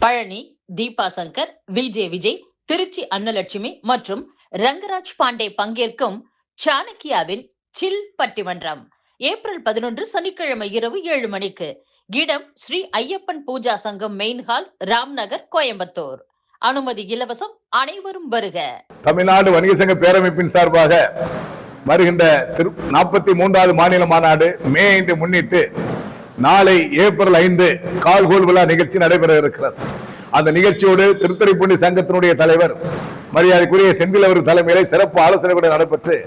பழனி, தீபா சங்கர், விஜய், திருச்சி அன்னலட்சுமி மற்றும் ரங்கராஜ் பாண்டே பங்கேற்கும் சாணக்கியாவின் சில் பட்டிமன்றம் ஏப்ரல் 11 சனிக்கிழமை இரவு 7 மணிக்கு. இடம் ஸ்ரீ ஐயப்பன் பூஜா சங்கம் மெயின் ஹால், ராம்நகர், கோயம்புத்தூர். அனுமதி இலவசம். அனைவரும் வருக. தமிழ்நாடு வணிக சங்க பேரமைப்பின் சார்பாக வருகின்ற 43வது மாநில மாநாடு மே 5 முன்னிட்டு நாளை ஏப்ரல் 5 கால்கோல் விழா நிகழ்ச்சி நடைபெற இருக்கிறது. அந்த நிகழ்ச்சியோடு திருத்துறைப்பூண்டி சங்கத்தினுடைய தலைவர் மரியாதைக்குரிய செந்தில் அவர் தலைமையிலே சிறப்பு ஆலோசனை கூட நடைபெற்று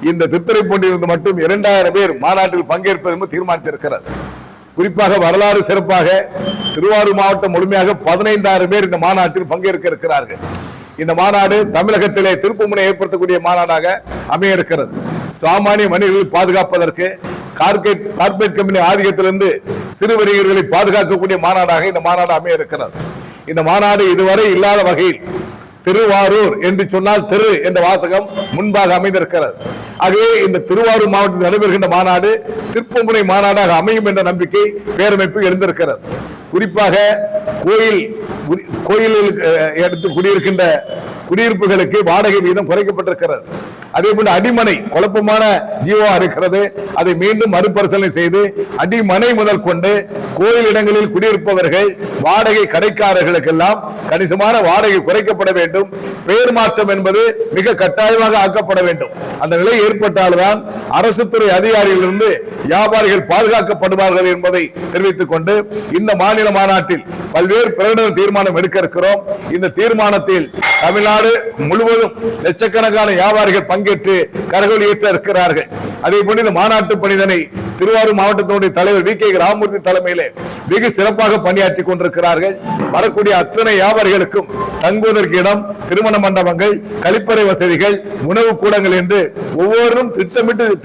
இந்த திருத்துறைப்பூண்டியிலிருந்து மட்டும் 2000 பேர் மாநாட்டில் பங்கேற்பது தீர்மானித்திருக்கிறது. குறிப்பாக வரலாறு சிறப்பாக திருவாரூர் மாவட்டம் முழுமையாக 15000 பேர் இந்த மாநாட்டில் பங்கேற்க இருக்கிறார்கள். இந்த மாநாடு தமிழகத்திலே திருப்புமுனை ஏற்படுத்தக்கூடிய மாநாடாக அமைய இருக்கிறது. சாமானிய மனிதர்களை பாதுகாப்பதற்கு கார்பரேட் கம்பெனி ஆதிக்கத்திலிருந்து சிறு வணிகர்களை பாதுகாக்கக்கூடிய மாநாடாக இந்த மாநாடு அமைய இருக்கிறது. இந்த மாநாடு இதுவரை இல்லாத வகையில் திருவாரூர் என்று சொன்னால் திரு என்ற வாசகம் முன்பாக அமைந்திருக்கிறது. ஆகவே இந்த திருவாரூர் மாவட்டத்தில் நடைபெறுகின்ற மாநாடு திருப்புமுனை மாநாடாக அமையும் என்ற நம்பிக்கை பேரமைப்பு எழுந்திருக்கிறது. குறிப்பாக கோயிலில் எடுத்து குடியிருக்கின்ற குடியிருப்புகளுக்கு வாடகை வீதம் குறைக்கப்பட்டிருக்கிறது. அதே போல அடிமனை குழப்பமான ஜீவா இருக்கிறது. அதை மீண்டும் மறுபரிசீலனை செய்து அடிமனை முதல் கொண்டு கோயில் இடங்களில் குடியிருப்பவர்கள் வாடகை கடைக்காரர்களுக்கெல்லாம் கணிசமான வாடகை குறைக்கப்பட வேண்டும். பெயர் மாற்றம் என்பது மிக கட்டாயமாக ஆக்கப்பட வேண்டும். அந்த நிலை ஏற்பட்டால்தான் அரசு துறை அதிகாரிகளிலிருந்து வியாபாரிகள் பாதுகாக்கப்படுவார்கள் என்பதை தெரிவித்துக் கொண்டு இந்த மாநில மாநாட்டில் பல்வேறு பிரகடன தீர்மானம் எடுக்க இருக்கிறோம். இந்த தீர்மானத்தில் தமிழ்நாடு முழுவதும் லட்சக்கணக்கான வியாபாரிகள் பங்கேற்று கரகோல் ஏற்ற இருக்கிறார்கள். அதே போல இந்த மாநாட்டு பணிதனை திருவாரூர் மாவட்டத்தினுடைய தலைவர் வி.கே. ராமமூர்த்தி தலைமையிலே வெகு சிறப்பாக பணியாற்றி கொண்டிருக்கிறார்கள். வரக்கூடிய அத்தனை வியாபாரிகளுக்கும் தங்குவதற்கு இடம், திருமண மண்டபங்கள், கழிப்பறை வசதிகள், உணவு கூடங்கள் என்று ஒவ்வொருவரும்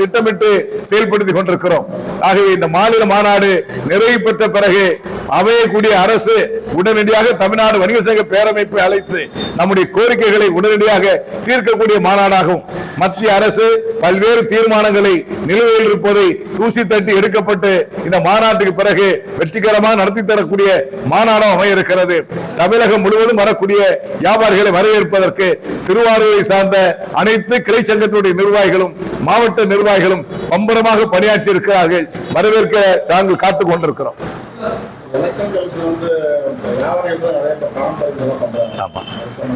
திட்டமிட்டு செயல்படுத்தி கொண்டிருக்கிறோம். ஆகவே இந்த மாநில மாநாடு நிறைவு பெற்ற பிறகு அமையக்கூடிய அரசு உடனடியாக தமிழ்நாடு வணிக சங்க பேரமைப்பை அழைத்து நம்முடைய கோரிக்கைகளை உடனடியாக தீர்க்கக்கூடிய மாநாடாகும். மத்திய அரசு பல்வேறு தீர்மானங்களை நிலுவையில் இருப்பதை தூசி தட்டி எடுக்கப்பட்டு இந்த மாநாட்டுக்கு பிறகு வெற்றிகரமாக நடத்தி தரக்கூடிய மாநாடம் அமைய இருக்கிறது. தமிழகம் முழுவதும் வரக்கூடிய வியாபாரிகளை வரவேற்பதற்கு திருவாரூரை சார்ந்த அனைத்து கிளை சங்கத்தினுடைய நிர்வாகிகளும் மாவட்ட நிர்வாகிகளும் பம்பரமாக பணியாற்றி இருக்கிறார்கள். வரவேற்க நாங்கள் காத்துக் கொண்டிருக்கிறோம்.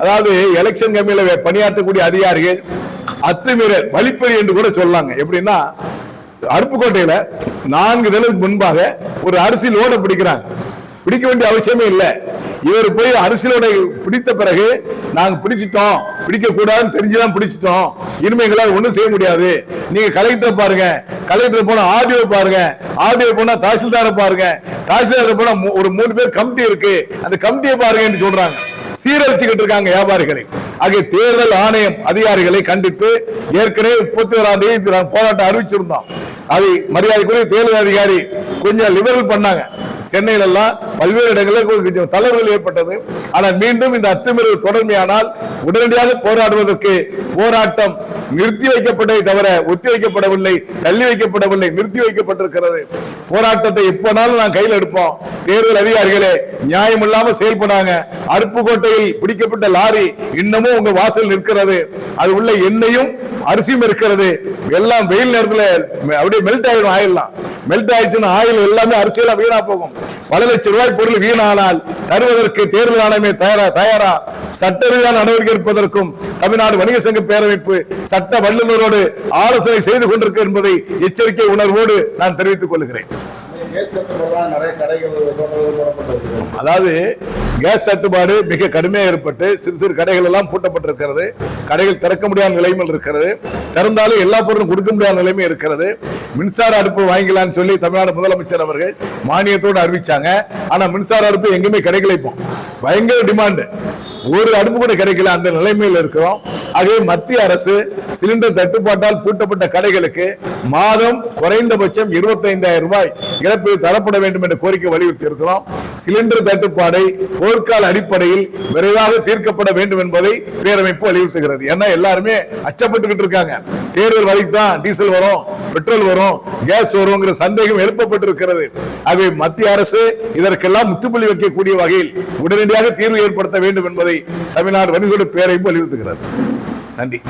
அதாவது எலெக்ஷன் கமிஷன்ல பணியாற்றக்கூடிய அதிகாரிகள் அத்துமீறல் வழிப்பறி என்று கூட சொல்லாங்க. எப்படின்னா அருப்புக்கோட்டையில 4 தினத்துக்கு முன்பாக ஒரு அரசியல் ஓட பிடிக்க வேண்டிய அவசியமே இல்லை. இவர் போய் அரசியலோட பிடித்த பிறகு நாங்க பிடிச்சிட்டோம், பிடிக்க கூடாதுன்னு தெரிஞ்சுதான் பிடிச்சிட்டோம், இனிமே எங்களால் ஒண்ணும் செய்ய முடியாது, நீங்க கலெக்டர் பாருங்க, கலெக்டர் போனா ஆர்டிஓ பாருங்க, ஆர்டிஓ போனா தாசில்தாரை பாருங்க, தாசில்தார் போனா ஒரு 3 பேர் கமிட்டி இருக்கு, அந்த கமிட்டியை பாருங்க என்று சொல்றாங்க. சீரழிச்சுக்கிட்டு இருக்காங்க வியாபாரிகளை. ஆகிய தேர்தல் ஆணையம் அதிகாரிகளை கண்டித்து ஏற்கனவே 31ஆம் தேதி போராட்டம் அறிவிச்சிருந்தோம். அதை மரியாதைக்குரிய தேர்தல் அதிகாரி கொஞ்சம் லிபரல் பண்ணாங்க. சென்னையில எல்லாம் பல்வேறு இடங்களில் கொஞ்சம் தளர்வுகள் ஏற்பட்டது. ஆனால் மீண்டும் இந்த அத்துமீறல் தொடர்மையானால் உடனடியாக போராடுவதற்கு போராட்டம் நிறுத்தி வைக்கப்பட்டதை தவிர ஒத்தி வைக்கப்படவில்லை, தள்ளி வைக்கப்படவில்லை, நிறுத்தி வைக்கப்பட்டிருக்கிறது. போராட்டத்தை எப்போனாலும் நான் கையில் எடுப்போம். தேர்தல் அதிகாரிகளே நியாயம் இல்லாம செயல்படாங்க. அருப்புக்கோட்டையில் பிடிக்கப்பட்ட லாரி இன்னமும் உங்க வாசல் நிற்கிறது. அது உள்ள எண்ணெயும் அரிசியும் இருக்கிறது. எல்லாம் வெயில் நேரத்தில் அப்படியே மெல்ட் ஆயிடும். ஆயிடலாம் மெல்ட் ஆயிடுச்சுன்னா ஆயில் எல்லாமே அரிசியெல்லாம் வீணா போகும். பல லட்சம் ரூபாய் பொருள் வீணானால் தருவதற்கு தேர்தல் ஆணையமே தயாரா சட்ட ரீதியான நடவடிக்கை எடுப்பதற்கும் தமிழ்நாடு வணிக சங்க பேரமைப்பு சட்ட வல்லுநரோடு ஆலோசனை செய்து கொண்டிருக்க என்பதை எச்சரிக்கை உணர்வோடு நான் தெரிவித்துக் கொள்கிறேன். அதாவது கேஸ் தட்டுப்பாடு மிக கடுமையாக ஏற்பட்டு சிறு கடைகள் எல்லாம் பூட்டப்பட்டிருக்கிறது. கடைகள் திறக்க முடியாத நிலைமையில் இருக்கிறது. திறந்தாலும் எல்லா பொருளும் கொடுக்க முடியாத நிலைமை இருக்கிறது. மின்சார அடுப்பு வாங்கிக்கலாம்னு சொல்லி தமிழ்நாடு முதலமைச்சர் அவர்கள் மானியத்தோடு அறிவிச்சாங்க. ஆனா மின்சார அடுப்பு எங்குமே கிடைக்கல. இப்போ பயங்கர டிமாண்ட், ஒரு அடுப்பு கூட கிடைக்கல. அந்த நிலைமையில் இருக்கிறோம். ஆகவே மத்திய அரசு சிலிண்டர் தட்டுப்பாட்டால் பூட்டப்பட்ட கடைகளுக்கு மாதம் குறைந்தபட்சம் 25,000 ரூபாய் இழப்பீடு தரப்பட வேண்டும் என்ற கோரிக்கை வலியுறுத்தி இருக்கிறோம். சிலிண்டர் தட்டுப்பாடை போர்க்கால அடிப்படையில் விரைவாக தீர்க்கப்பட வேண்டும் என்பதை பேரமைப்பு வலியுறுத்துகிறது. ஏன்னா எல்லாருமே அச்சப்பட்டுக்கிட்டு இருக்காங்க. தேர்தல் வரைக்கும் தான் டீசல் வரும், பெட்ரோல் வரும், கேஸ் வருங்கிற சந்தேகம் எழுப்பப்பட்டிருக்கிறது. ஆகவே மத்திய அரசு இதற்கெல்லாம் முற்றுப்புள்ளி வைக்கக்கூடிய வகையில் உடனடியாக தீர்வு ஏற்படுத்த வேண்டும் என்பதை தமிழ்நாடு வணிகர்களுடைய பேரமைப்பு வலியுறுத்துகிறது. நன்றி.